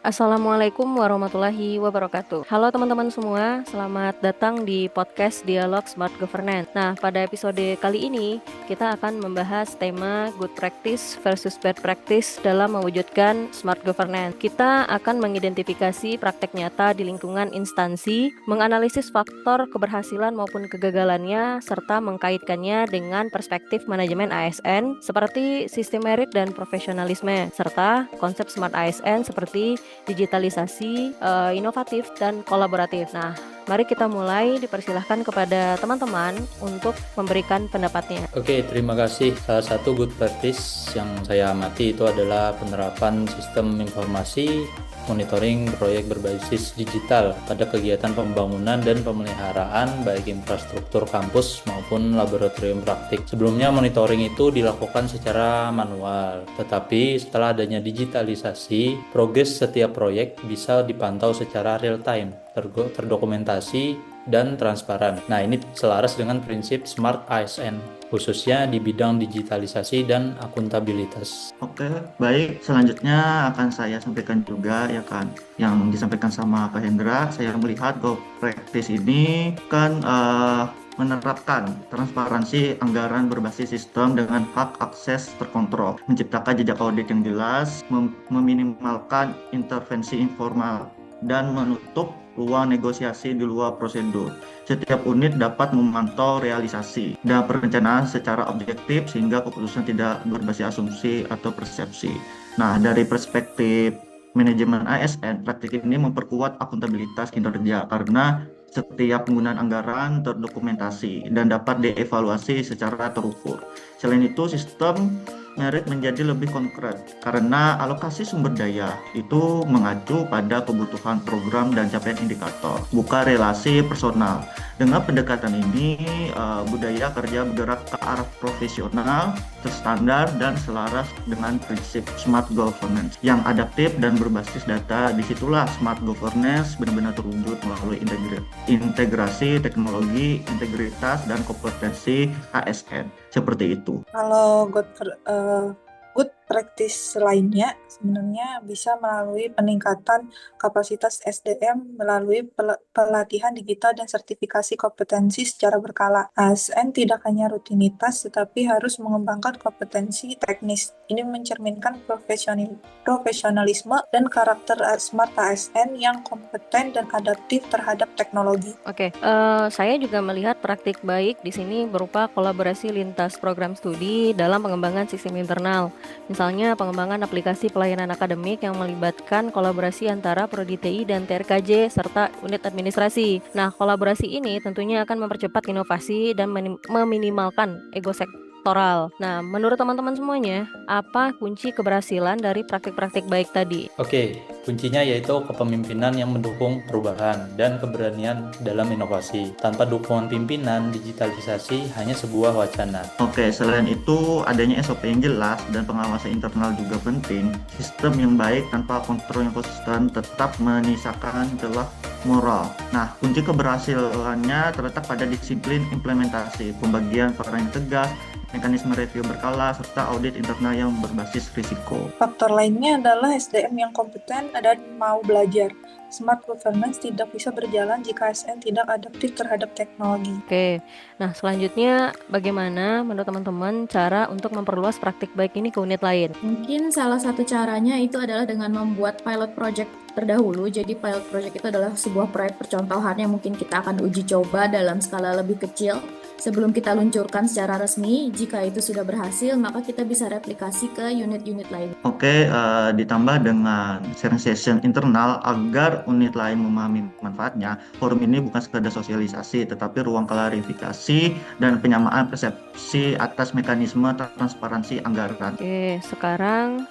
Assalamualaikum warahmatullahi wabarakatuh. Halo teman-teman semua, selamat datang di podcast Dialog Smart Governance. Nah, pada episode kali ini kita akan membahas tema good practice versus bad practice dalam mewujudkan smart governance. Kita akan mengidentifikasi praktek nyata di lingkungan instansi, menganalisis faktor keberhasilan maupun kegagalannya, serta mengkaitkannya dengan perspektif manajemen ASN seperti sistem merit dan profesionalisme, serta konsep smart ASN seperti digitalisasi, inovatif, dan kolaboratif. Nah, mari kita mulai. Dipersilahkan kepada teman-teman untuk memberikan pendapatnya. Oke, terima kasih. Salah satu good practice yang saya amati itu adalah penerapan sistem informasi monitoring proyek berbasis digital pada kegiatan pembangunan dan pemeliharaan baik infrastruktur kampus maupun laboratorium praktik. Sebelumnya monitoring itu dilakukan secara manual, tetapi setelah adanya digitalisasi, progres setiap proyek bisa dipantau secara real time, terdokumentasi dan transparan. Nah, ini selaras dengan prinsip Smart ASN, khususnya di bidang digitalisasi dan akuntabilitas. Oke, baik. Selanjutnya akan saya sampaikan juga ya kan, yang disampaikan sama Pak Hendra. Saya melihat bahwa praktis ini kan menerapkan transparansi anggaran berbasis sistem dengan hak akses terkontrol, menciptakan jejak audit yang jelas, meminimalkan intervensi informal, dan menutup ruang negosiasi di luar prosedur. Setiap unit dapat memantau realisasi dan perencanaan secara objektif sehingga keputusan tidak berbasis asumsi atau persepsi. Nah, dari perspektif manajemen ASN, praktik ini memperkuat akuntabilitas kinerja karena setiap penggunaan anggaran terdokumentasi dan dapat dievaluasi secara terukur. Selain itu, sistem merit menjadi lebih konkret karena alokasi sumber daya itu mengacu pada kebutuhan program dan capaian indikator, bukan relasi personal. Dengan pendekatan ini, budaya kerja bergerak ke arah profesional, terstandar, dan selaras dengan prinsip smart governance yang adaptif dan berbasis data. Disitulah smart governance benar-benar terwujud melalui integrasi teknologi, integritas, dan kompetensi ASN. Seperti itu. Kalau good practice lainnya sebenarnya bisa melalui peningkatan kapasitas SDM melalui pelatihan digital dan sertifikasi kompetensi secara berkala. ASN tidak hanya rutinitas tetapi harus mengembangkan kompetensi teknis. Ini mencerminkan profesionalisme dan karakter smart ASN yang kompeten dan adaptif terhadap teknologi. Oke, saya juga melihat praktik baik di sini berupa kolaborasi lintas program studi dalam pengembangan sistem internal. Misalnya pengembangan aplikasi pelayanan akademik yang melibatkan kolaborasi antara Prodi TI dan TRKJ serta unit administrasi. Nah, kolaborasi ini tentunya akan mempercepat inovasi dan meminimalkan ego sektoral. Nah, menurut teman-teman semuanya, apa kunci keberhasilan dari praktik-praktik baik tadi? Oke, kuncinya yaitu kepemimpinan yang mendukung perubahan dan keberanian dalam inovasi. Tanpa dukungan pimpinan, digitalisasi hanya sebuah wacana. Oke, selain itu adanya SOP yang jelas dan pengawasan internal juga penting. Sistem yang baik tanpa kontrol yang konsisten tetap menyisakan celah moral. Nah, kunci keberhasilannya terletak pada disiplin implementasi, pembagian peran yang tegas, mekanisme review berkala, serta audit internal yang berbasis risiko. Faktor lainnya adalah SDM yang kompeten dan mau belajar. Smart governance tidak bisa berjalan jika ASN tidak adaptif terhadap teknologi. Oke, nah selanjutnya bagaimana menurut teman-teman cara untuk memperluas praktik baik ini ke unit lain? Mungkin salah satu caranya itu adalah dengan membuat pilot project terdahulu. Jadi pilot project itu adalah sebuah proyek percontohan yang mungkin kita akan uji coba dalam skala lebih kecil sebelum kita luncurkan secara resmi. Jika itu sudah berhasil, maka kita bisa replikasi ke unit-unit lain. Oke, ditambah dengan sharing session internal agar unit lain memahami manfaatnya. Forum ini bukan sekadar sosialisasi, tetapi ruang klarifikasi dan penyamaan persepsi atas mekanisme transparansi anggaran. Oke, sekarang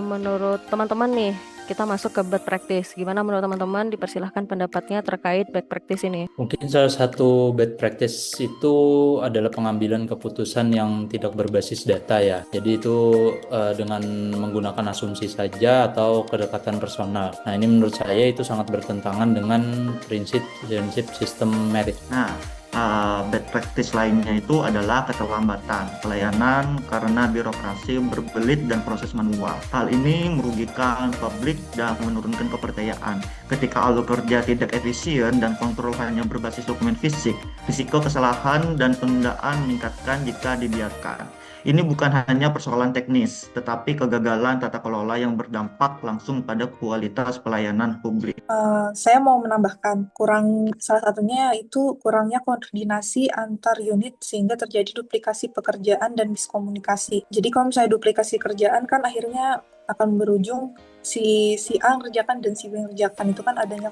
menurut teman-teman nih, kita masuk ke bad practice. Gimana menurut teman-teman? Dipersilahkan pendapatnya terkait bad practice ini. Mungkin salah satu bad practice itu adalah pengambilan keputusan yang tidak berbasis data ya. Jadi itu dengan menggunakan asumsi saja atau kedekatan personal. Nah, ini menurut saya itu sangat bertentangan dengan prinsip sistem merit. Nah, Bad practice lainnya itu adalah keterlambatan pelayanan karena birokrasi berbelit dan proses manual. Hal ini merugikan publik dan menurunkan kepercayaan. Ketika alur kerja tidak efisien dan kontrol hanya berbasis dokumen fisik, risiko kesalahan dan penundaan meningkatkan jika dibiarkan. Ini bukan hanya persoalan teknis, tetapi kegagalan tata kelola yang berdampak langsung pada kualitas pelayanan publik. Saya mau menambahkan, salah satunya itu kurangnya koordinasi antar unit sehingga terjadi duplikasi pekerjaan dan miskomunikasi. Jadi kalau misalnya duplikasi kerjaan kan akhirnya akan berujung si A ngerjakan dan si B ngerjakan, itu kan adanya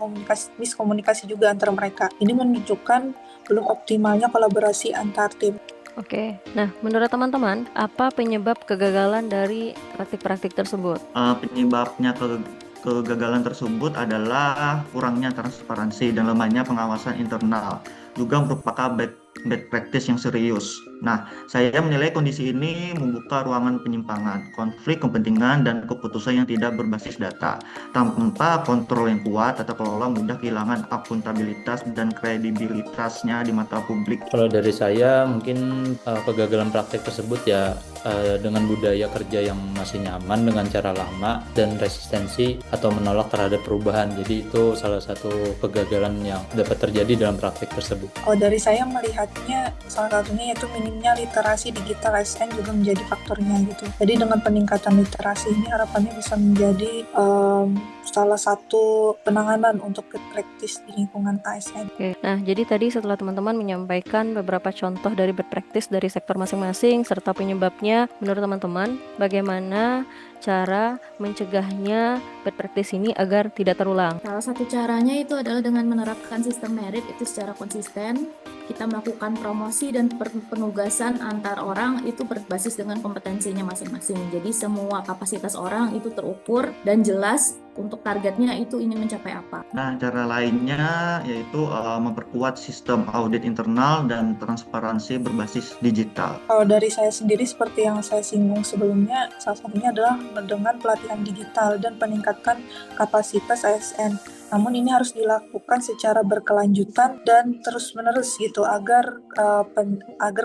miskomunikasi juga antara mereka. Ini menunjukkan belum optimalnya kolaborasi antar tim. Oke, nah menurut teman-teman, apa penyebab kegagalan dari praktik-praktik tersebut? Penyebabnya kegagalan tersebut adalah kurangnya transparansi dan lemahnya pengawasan internal. Juga merupakan bad practice yang serius. Nah, saya menilai kondisi ini membuka ruangan penyimpangan, konflik kepentingan, dan keputusan yang tidak berbasis data. Tanpa kontrol yang kuat, tata kelola mudah kehilangan akuntabilitas dan kredibilitasnya di mata publik. Kalau dari saya mungkin kegagalan praktek tersebut ya dengan budaya kerja yang masih nyaman dengan cara lama dan resistensi atau menolak terhadap perubahan. Jadi itu salah satu kegagalan yang dapat terjadi dalam praktek tersebut. Kalau dari saya melihatnya, salah satunya yaitu minimnya literasi digital ASN juga menjadi faktornya gitu. Jadi dengan peningkatan literasi ini harapannya bisa menjadi salah satu penanganan untuk good practice di lingkungan ASN. Oke, nah jadi tadi setelah teman-teman menyampaikan beberapa contoh dari bad practice dari sektor masing-masing serta penyebabnya, menurut teman-teman bagaimana cara mencegahnya bad practice ini agar tidak terulang? Salah satu caranya itu adalah dengan menerapkan sistem merit itu secara konsisten. Kita melakukan promosi dan penugasan antar orang itu berbasis dengan kompetensinya masing-masing. Jadi semua kapasitas orang itu terukur dan jelas untuk targetnya itu ingin mencapai apa. Nah, cara lainnya yaitu memperkuat sistem audit internal dan transparansi berbasis digital. Kalau dari saya sendiri seperti yang saya singgung sebelumnya, salah satunya adalah dengan pelatihan digital dan peningkatkan kapasitas ASN. Namun ini harus dilakukan secara berkelanjutan dan terus-menerus gitu agar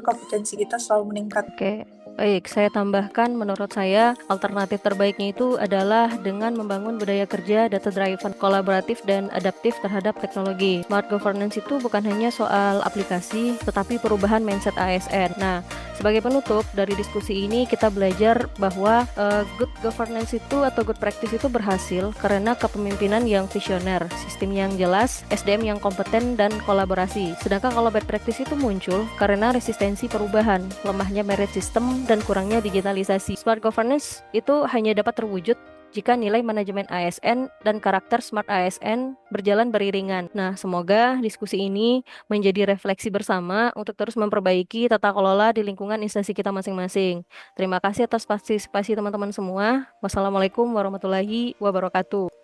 kompetensi kita selalu meningkat. Oke, baik, saya tambahkan menurut saya alternatif terbaiknya itu adalah dengan membangun budaya kerja data-driven, kolaboratif, dan adaptif terhadap teknologi. Smart governance itu bukan hanya soal aplikasi, tetapi perubahan mindset ASN. Nah, sebagai penutup dari diskusi ini, kita belajar bahwa good governance itu atau good practice itu berhasil karena kepemimpinan yang visioner, sistem yang jelas, SDM yang kompeten, dan kolaborasi. Sedangkan kalau bad practice itu muncul karena resistensi perubahan, lemahnya merit system, dan kurangnya digitalisasi. Smart governance itu hanya dapat terwujud jika nilai manajemen ASN dan karakter smart ASN berjalan beriringan. Nah, semoga diskusi ini menjadi refleksi bersama untuk terus memperbaiki tata kelola di lingkungan instansi kita masing-masing. Terima kasih atas partisipasi teman-teman semua. Wassalamualaikum warahmatullahi wabarakatuh.